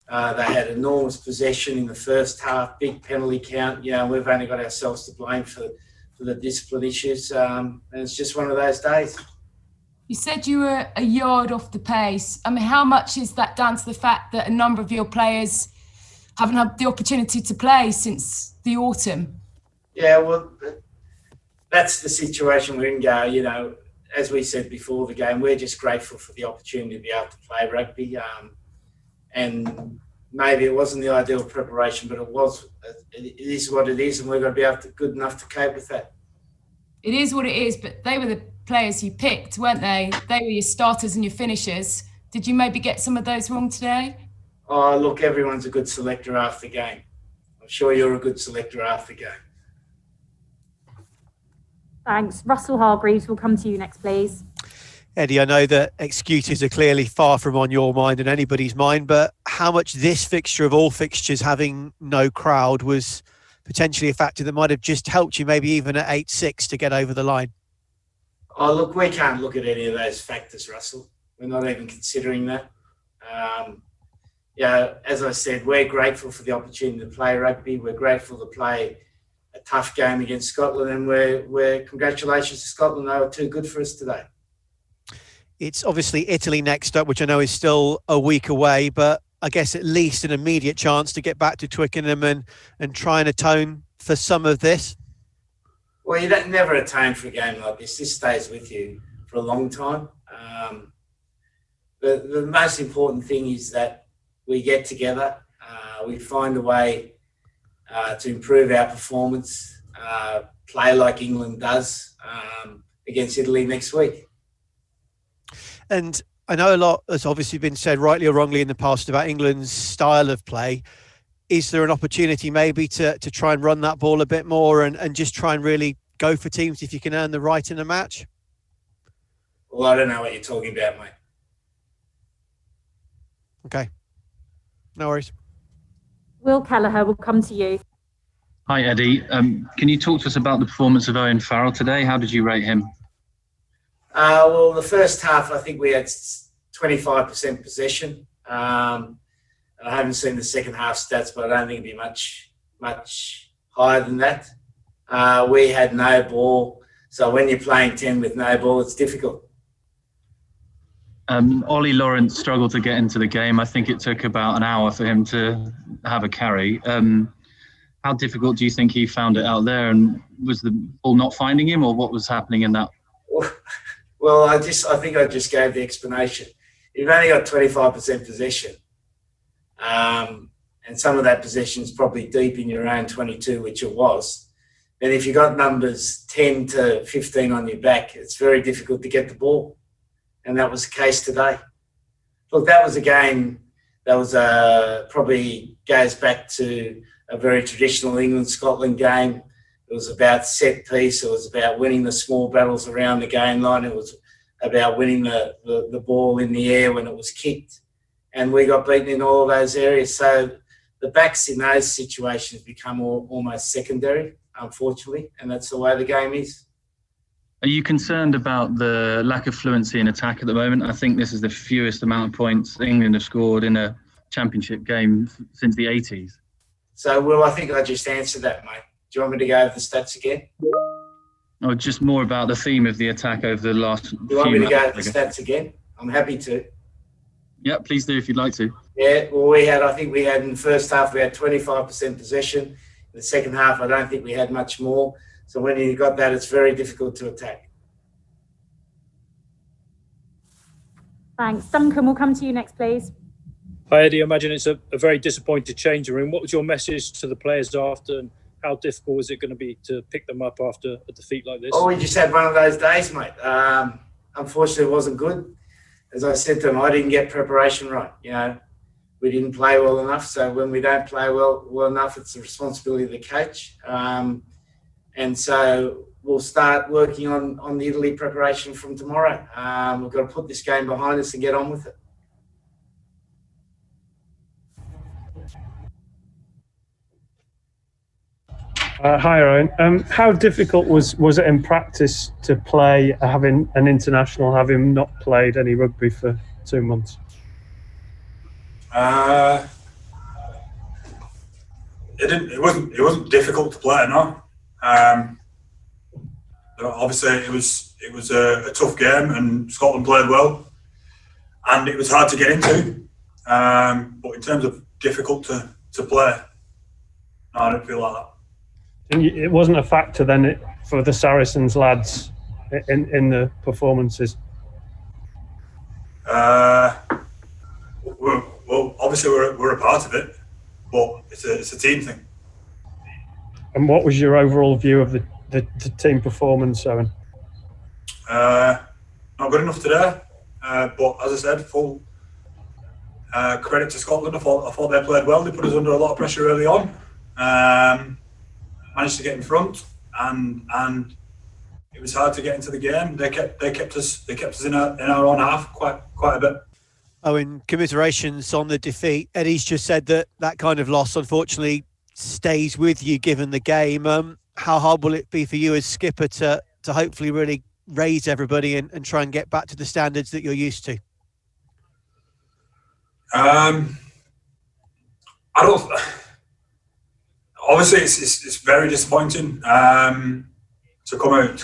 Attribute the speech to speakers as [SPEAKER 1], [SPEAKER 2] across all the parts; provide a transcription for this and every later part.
[SPEAKER 1] They had enormous possession in the first half, big penalty count. You know, we've only got ourselves to blame for the discipline issues. And it's just one of those days.
[SPEAKER 2] You said you were a yard off the pace. I mean, how much is that down to the fact that a number of your players haven't had the opportunity to play since the autumn?
[SPEAKER 1] Yeah, well, that's the situation we're in, Gar. You know, as we said before the game, we're just grateful for the opportunity to be able to play rugby. And maybe it wasn't the ideal preparation, but it is what it is, and we're going to be good enough to cope with that.
[SPEAKER 2] It is what it is, but they were the players you picked, weren't they? They were your starters and your finishers. Did you maybe get some of those wrong today?
[SPEAKER 1] Oh, look, everyone's a good selector after the game. I'm sure you're a good selector after the game.
[SPEAKER 3] Thanks. Russell Hargreaves will come to you next, please.
[SPEAKER 4] Eddie, I know that excuses are clearly far from on your mind and anybody's mind, but how much this fixture of all fixtures having no crowd was potentially a factor that might have just helped you maybe even at 8-6 to get over the line?
[SPEAKER 1] Oh, look, we can't look at any of those factors, Russell. We're not even considering that. Yeah, as I said, we're grateful for the opportunity to play rugby. We're grateful to play a tough game against Scotland, and we're congratulations to Scotland. They were too good for us today.
[SPEAKER 4] It's obviously Italy next up, which I know is still a week away, but I guess at least an immediate chance to get back to Twickenham and try and atone for some of this.
[SPEAKER 1] Well, you don't never atone for a game like this. This stays with you for a long time. The most important thing is that we get together, we find a way to improve our performance, play like England does against Italy next week.
[SPEAKER 4] And I know a lot has obviously been said, rightly or wrongly, in the past about England's style of play. Is there an opportunity maybe to try and run that ball a bit more and just try and really go for teams if you can earn the right in a match?
[SPEAKER 1] Well, I don't know what you're talking about, mate.
[SPEAKER 4] Okay. No worries. Will
[SPEAKER 3] Kelleher will come to you.
[SPEAKER 5] Hi, Eddie. Can you talk to us about the performance of Owen Farrell today? How did you rate him?
[SPEAKER 1] Well, the first half, I think we had 25% possession. I haven't seen the second half stats, but I don't think it'd be much higher than that. We had no ball. So when you're playing 10 with no ball, it's difficult.
[SPEAKER 5] Ollie Lawrence struggled to get into the game. I think it took about an hour for him to have a carry. How difficult do you think he found it out there? And was the ball not finding him, or what was happening in that?
[SPEAKER 1] Well, I think I just gave the explanation. You've only got 25% possession. And some of that possession is probably deep in your own 22, which it was. And if you've got numbers 10 to 15 on your back, it's very difficult to get the ball. And that was the case today. Look, that was a game that was probably goes back to a very traditional England-Scotland game. It was about set piece. It was about winning the small battles around the game line. It was about winning the ball in the air when it was kicked. And we got beaten in all of those areas. So the backs in those situations become almost secondary, unfortunately. And that's the way the game is.
[SPEAKER 5] Are you concerned about the lack of fluency in attack at the moment? I think this is the fewest amount of points England have scored in a championship game since the 80s.
[SPEAKER 1] So, Will, I think I just answered that, mate. Do you want me to go over the stats again?
[SPEAKER 5] Oh, just more about the theme of the attack over the last few
[SPEAKER 1] Do you want me to go over the stats again? I'm happy to.
[SPEAKER 5] Yeah, please do if you'd like to.
[SPEAKER 1] Yeah, well, I think we had in the first half, we had 25% possession. In the second half, I don't think we had much more. So when you got that, it's very difficult to attack.
[SPEAKER 3] Thanks. Duncan, we'll come to you next, please.
[SPEAKER 6] Hi, Eddie. I imagine it's a very disappointed changing room. What was your message to the players after, and how difficult is it going to be to pick them up after a defeat like this?
[SPEAKER 1] Oh, we just had one of those days, mate. Unfortunately, it wasn't good. As I said to them, I didn't get preparation right. You know, we didn't play well enough. So when we don't play well enough, it's the responsibility of the coach. And so we'll start working on the Italy preparation from tomorrow. We've got to put this game behind us and get on with it.
[SPEAKER 7] Hi, Owen. How difficult was it in practice to play, having an international, having not played any rugby for 2 months?
[SPEAKER 8] It wasn't difficult to play. No. Obviously, it was a tough game, and Scotland played well, and it was hard to get into. But in terms of difficult to play, no, I don't feel like that.
[SPEAKER 7] It wasn't a factor then for the Saracens lads in the performances.
[SPEAKER 8] Well, obviously we're a part of it, but it's a team thing.
[SPEAKER 7] And what was your overall view of the team performance, Owen?
[SPEAKER 8] Not good enough today, but as I said, full credit to Scotland. I thought they played well. They put us under a lot of pressure early on. Managed to get in front, and it was hard to get into the game. They kept us in our own half quite a bit.
[SPEAKER 4] Owen, commiserations on the defeat. Eddie's just said that kind of loss, unfortunately, stays with you given the game. How hard will it be for you as skipper to hopefully really raise everybody and try and get back to the standards that you're used to?
[SPEAKER 8] I don't. Obviously, it's very disappointing to come out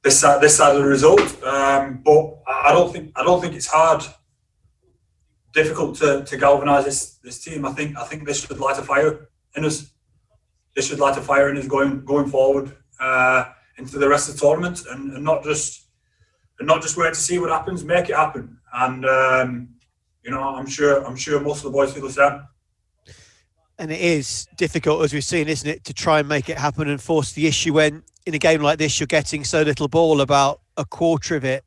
[SPEAKER 8] this side of the result. But I don't think it's difficult to galvanise this team. I think this should light a fire in us. This should light a fire in us going forward into the rest of the tournament, and not just wait to see what happens. Make it happen, and I'm sure most of the boys feel the same.
[SPEAKER 4] And it is difficult, as we've seen, isn't it, to try and make it happen and force the issue when in a game like this you're getting so little ball, about a quarter of it.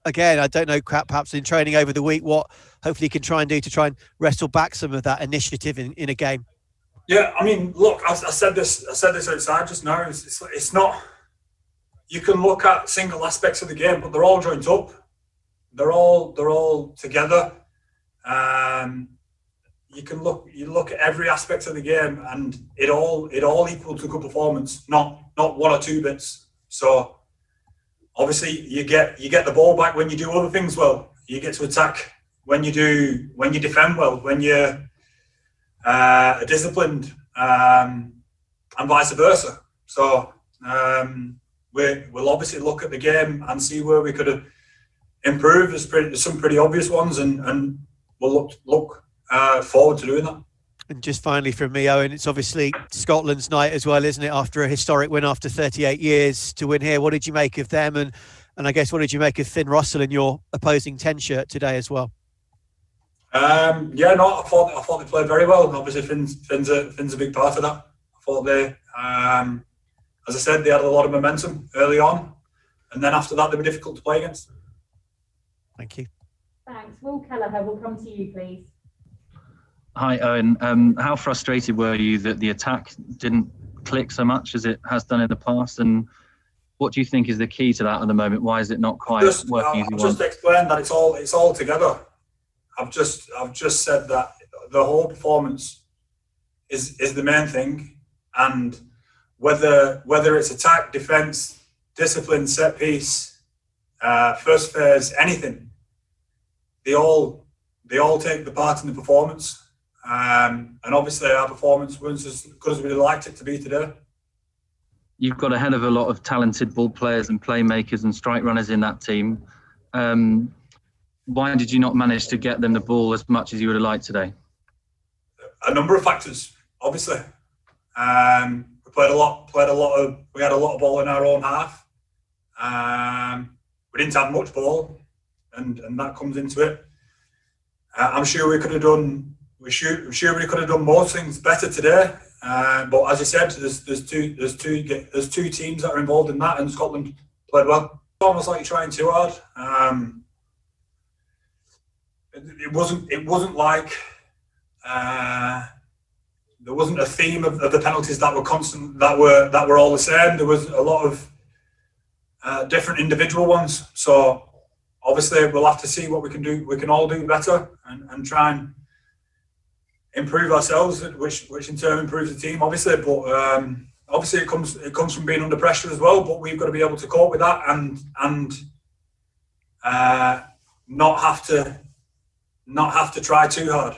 [SPEAKER 4] Again, I don't know, perhaps in training over the week, what hopefully you can try and do to try and wrestle back some of that initiative in a game.
[SPEAKER 8] Yeah, I mean, look, I said this outside just now. It's not. You can look at single aspects of the game, but they're all joined up. They're all together. You look at every aspect of the game, and it all equal to good performance, not one or two bits. So obviously you get the ball back when you do other things well. You get to attack when you defend well, when you're disciplined, and vice versa. So we'll obviously look at the game and see where we could have improved. There's some pretty obvious ones, and we'll look forward to doing that.
[SPEAKER 4] And just finally from me, Owen, it's obviously Scotland's night as well, isn't it? After a historic win after 38 years to win here, what did you make of them? And I guess what did you make of Finn Russell in your opposing 10 shirt today as well?
[SPEAKER 8] I thought they played very well. Obviously, Finn's a big part of that. I thought they, as I said, they had a lot of momentum early on, and then after that, they were difficult to play against.
[SPEAKER 4] Thank you.
[SPEAKER 3] Thanks. Will Kelleher, we'll come to you, please.
[SPEAKER 5] Hi, Owen. How frustrated were you that the attack didn't click so much as it has done in the past? And what do you think is the key to that at the moment? Why is it not quite working as you want?
[SPEAKER 8] Just explained that it's all together. I've just said that the whole performance is the main thing, and whether it's attack, defence, discipline, set piece, first phase, anything, they all take the part in the performance. And obviously our performance wasn't as good as we'd liked it to be today.
[SPEAKER 5] You've got a hell of a lot of talented ball players and playmakers and strike runners in that team. Why did you not manage to get them the ball as much as you would have liked today?
[SPEAKER 8] A number of factors, obviously. We had a lot of ball in our own half. We didn't have much ball, and that comes into it. I'm sure we could have done. We're sure we could have done most things better today. But as I said, there's two teams that are involved in that, and Scotland played well. It's almost like you're trying too hard. It wasn't like there wasn't a theme of the penalties that were constant, that were all the same. There was a lot of different individual ones. So obviously we'll have to see what we can do. We can all do better and try and improve ourselves, which in turn improves the team, obviously. But obviously it comes from being under pressure as well. But we've got to be able to cope with that and not have to try too hard.